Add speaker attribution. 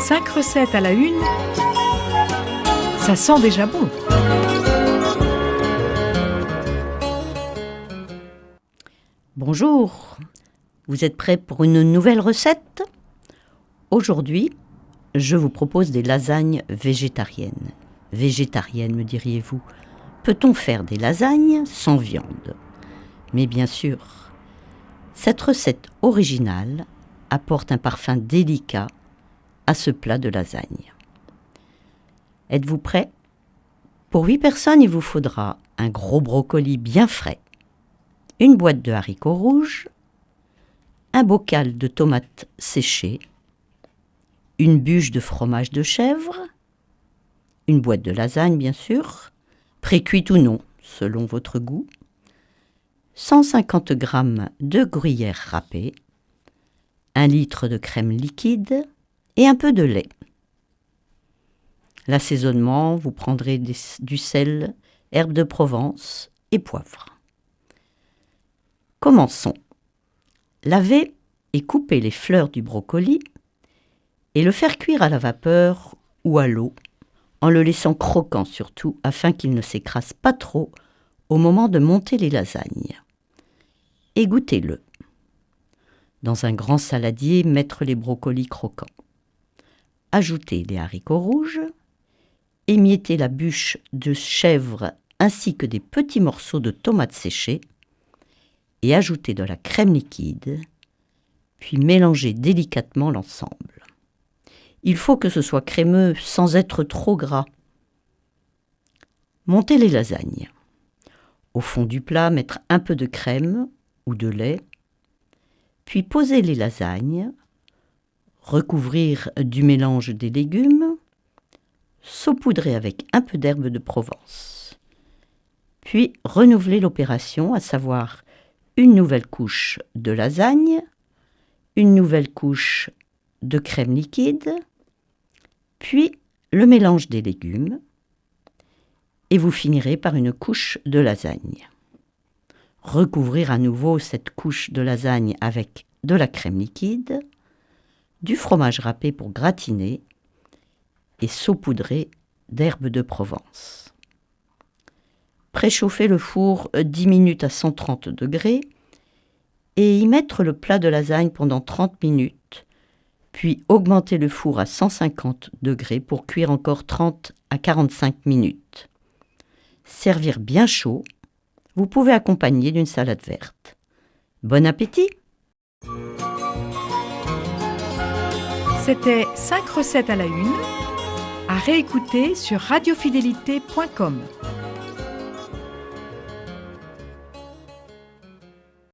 Speaker 1: 5 recettes à la une, ça sent déjà bon.
Speaker 2: Bonjour, vous êtes prêts pour une nouvelle recette? Aujourd'hui, je vous propose des lasagnes végétariennes. Végétariennes, me diriez-vous? Peut-on faire des lasagnes sans viande? Mais bien sûr, cette recette originale apporte un parfum délicat à ce plat de lasagne. Êtes-vous prêts? Pour 8 personnes, il vous faudra un gros brocoli bien frais, une boîte de haricots rouges, un bocal de tomates séchées, une bûche de fromage de chèvre, une boîte de lasagne bien sûr, pré-cuite ou non, selon votre goût, 150 g de gruyère râpée, 1 litre de crème liquide et un peu de lait. L'assaisonnement, vous prendrez du sel, herbes de Provence et poivre. Commençons. Lavez et coupez les fleurs du brocoli et le faire cuire à la vapeur ou à l'eau, en le laissant croquant surtout, afin qu'il ne s'écrase pas trop au moment de monter les lasagnes. Égouttez-le. Dans un grand saladier, mettre les brocolis croquants. Ajoutez les haricots rouges, émiettez la bûche de chèvre ainsi que des petits morceaux de tomates séchées et ajoutez de la crème liquide, puis mélangez délicatement l'ensemble. Il faut que ce soit crémeux sans être trop gras. Montez les lasagnes. Au fond du plat, mettre un peu de crème ou de lait, puis posez les lasagnes, recouvrir du mélange des légumes, saupoudrer avec un peu d'herbe de Provence. Puis renouveler l'opération, à savoir une nouvelle couche de lasagne, une nouvelle couche de crème liquide, puis le mélange des légumes, et vous finirez par une couche de lasagne. Recouvrir à nouveau cette couche de lasagne avec de la crème liquide, du fromage râpé pour gratiner et saupoudrer d'herbes de Provence. Préchauffez le four 10 minutes à 130 degrés et y mettre le plat de lasagne pendant 30 minutes, puis augmenter le four à 150 degrés pour cuire encore 30 à 45 minutes. Servir bien chaud. Vous pouvez accompagner d'une salade verte. Bon appétit!
Speaker 1: C'était 5 recettes à la une, à réécouter sur radiofidélité.com.